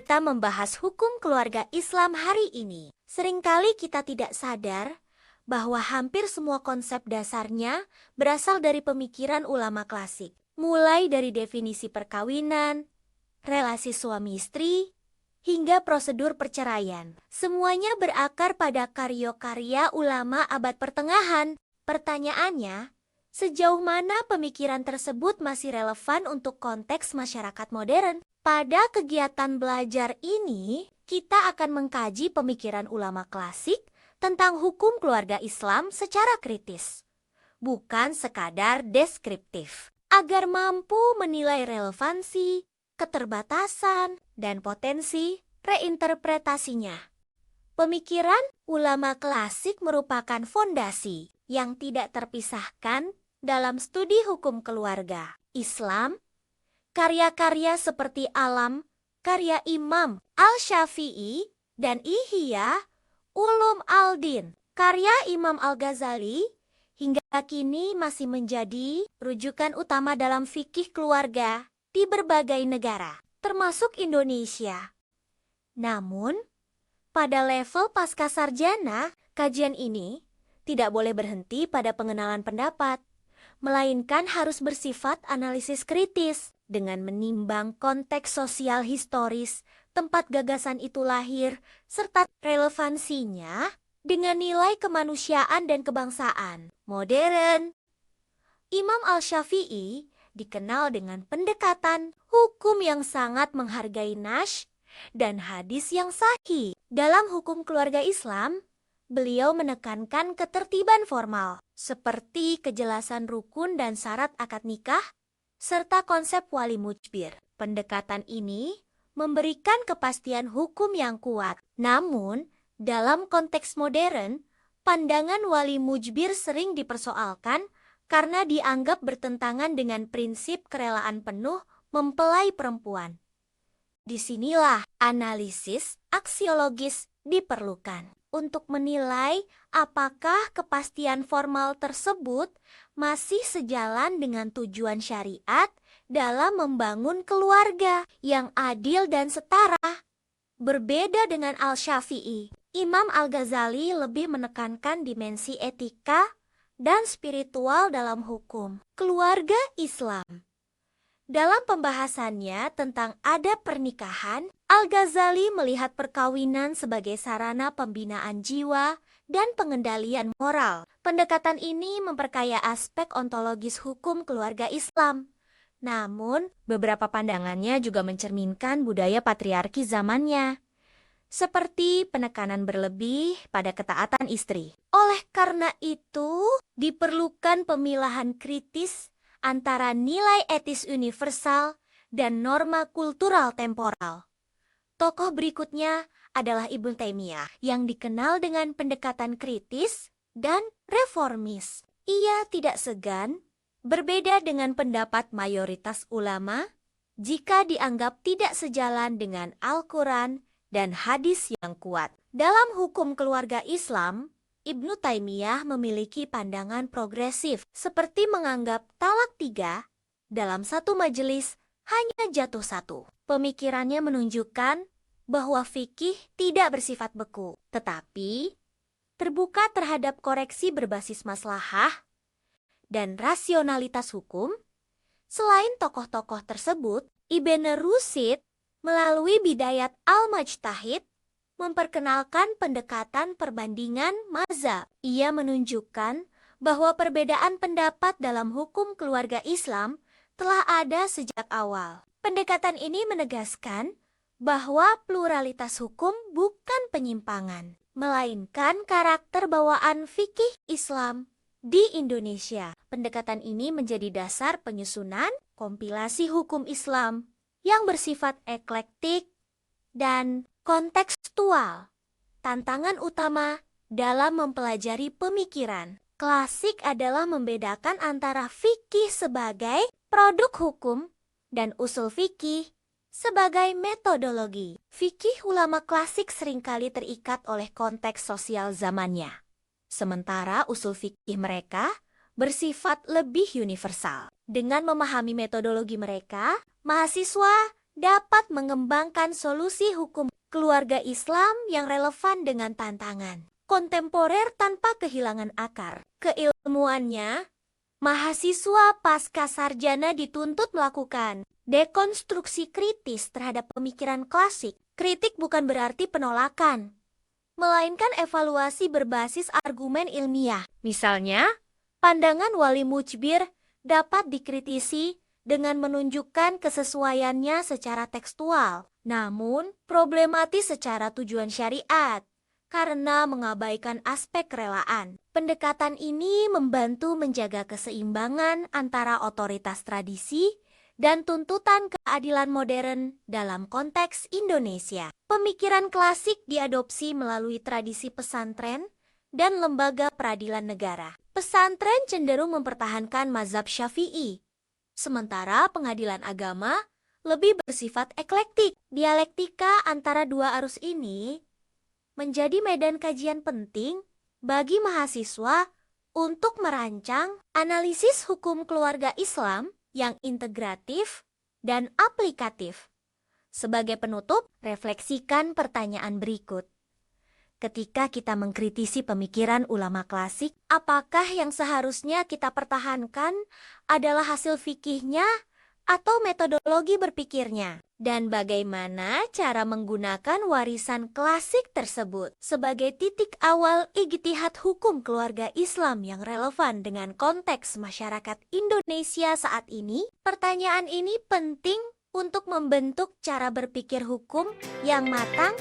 kita membahas hukum keluarga Islam hari ini. Seringkali kita tidak sadar bahwa hampir semua konsep dasarnya berasal dari pemikiran ulama klasik. Mulai dari definisi perkawinan, relasi suami istri, hingga prosedur perceraian. Semuanya berakar pada karya-karya ulama abad pertengahan. Pertanyaannya, sejauh mana pemikiran tersebut masih relevan untuk konteks masyarakat modern? Pada kegiatan belajar ini, kita akan mengkaji pemikiran ulama klasik tentang hukum keluarga Islam secara kritis, bukan sekadar deskriptif, agar mampu menilai relevansi, keterbatasan, dan potensi reinterpretasinya. Pemikiran ulama klasik merupakan fondasi yang tidak terpisahkan dalam studi hukum keluarga Islam. Karya-karya seperti Alam, karya Imam Al-Syafi'i, dan Ihya Ulum Al-Din, karya Imam Al-Ghazali, hingga kini masih menjadi rujukan utama dalam fikih keluarga di berbagai negara, termasuk Indonesia. Namun, pada level pascasarjana, kajian ini tidak boleh berhenti pada pengenalan pendapat, melainkan harus bersifat analisis kritis dengan menimbang konteks sosial historis tempat gagasan itu lahir serta relevansinya dengan nilai kemanusiaan dan kebangsaan modern. Imam Al-Syafi'i dikenal dengan pendekatan hukum yang sangat menghargai nas dan hadis yang sahih. Dalam hukum keluarga Islam, beliau menekankan ketertiban formal, seperti kejelasan rukun dan syarat akad nikah, serta konsep wali mujbir. Pendekatan ini memberikan kepastian hukum yang kuat. Namun, dalam konteks modern, pandangan wali mujbir sering dipersoalkan karena dianggap bertentangan dengan prinsip kerelaan penuh mempelai perempuan. Disinilah analisis aksiologis diperlukan untuk menilai apakah kepastian formal tersebut masih sejalan dengan tujuan syariat dalam membangun keluarga yang adil dan setara. Berbeda dengan Al-Syafi'i, Imam Al-Ghazali lebih menekankan dimensi etika dan spiritual dalam hukum keluarga Islam. Dalam pembahasannya tentang adab pernikahan, Al-Ghazali melihat perkawinan sebagai sarana pembinaan jiwa dan pengendalian moral. Pendekatan ini memperkaya aspek ontologis hukum keluarga Islam. Namun, beberapa pandangannya juga mencerminkan budaya patriarki zamannya, seperti penekanan berlebih pada ketaatan istri. Oleh karena itu, diperlukan pemilahan kritis antara nilai etis universal dan norma kultural temporal. Tokoh berikutnya adalah Ibnu Taimiyah yang dikenal dengan pendekatan kritis dan reformis. Ia tidak segan berbeda dengan pendapat mayoritas ulama jika dianggap tidak sejalan dengan Al-Quran dan hadis yang kuat. Dalam hukum keluarga Islam, Ibnu Taimiyah memiliki pandangan progresif seperti menganggap talak 3 dalam satu majelis hanya jatuh 1. Pemikirannya menunjukkan bahwa fikih tidak bersifat beku, tetapi terbuka terhadap koreksi berbasis maslahah dan rasionalitas hukum. Selain tokoh-tokoh tersebut, Ibn Rushd melalui Bidayat Al-Majtahid memperkenalkan pendekatan perbandingan mazhab. Ia menunjukkan bahwa perbedaan pendapat dalam hukum keluarga Islam telah ada sejak awal. Pendekatan ini menegaskan bahwa pluralitas hukum bukan penyimpangan, melainkan karakter bawaan fikih Islam di Indonesia. Pendekatan ini menjadi dasar penyusunan kompilasi hukum Islam yang bersifat eklektik dan kontekstual. Tantangan utama dalam mempelajari pemikiran klasik adalah membedakan antara fikih sebagai produk hukum dan usul fikih sebagai metodologi. Fikih ulama klasik seringkali terikat oleh konteks sosial zamannya, sementara usul fikih mereka bersifat lebih universal. Dengan memahami metodologi mereka, mahasiswa dapat mengembangkan solusi hukum keluarga Islam yang relevan dengan tantangan kontemporer tanpa kehilangan akar keilmuannya. Mahasiswa pasca sarjana dituntut melakukan dekonstruksi kritis terhadap pemikiran klasik. Kritik bukan berarti penolakan, melainkan evaluasi berbasis argumen ilmiah. Misalnya, pandangan Wali Mujbir dapat dikritisi dengan menunjukkan kesesuaiannya secara tekstual, namun problematis secara tujuan syariat karena mengabaikan aspek kerelaan. Pendekatan ini membantu menjaga keseimbangan antara otoritas tradisi dan tuntutan keadilan modern dalam konteks Indonesia. Pemikiran klasik diadopsi melalui tradisi pesantren dan lembaga peradilan negara. Pesantren cenderung mempertahankan mazhab Syafi'i, sementara pengadilan agama lebih bersifat eklektik. Dialektika antara dua arus ini menjadi medan kajian penting bagi mahasiswa untuk merancang analisis hukum keluarga Islam yang integratif dan aplikatif. Sebagai penutup, refleksikan pertanyaan berikut. Ketika kita mengkritisi pemikiran ulama klasik, apakah yang seharusnya kita pertahankan adalah hasil fikihnya atau metodologi berpikirnya? Dan bagaimana cara menggunakan warisan klasik tersebut sebagai titik awal ijtihad hukum keluarga Islam yang relevan dengan konteks masyarakat Indonesia saat ini? Pertanyaan ini penting untuk membentuk cara berpikir hukum yang matang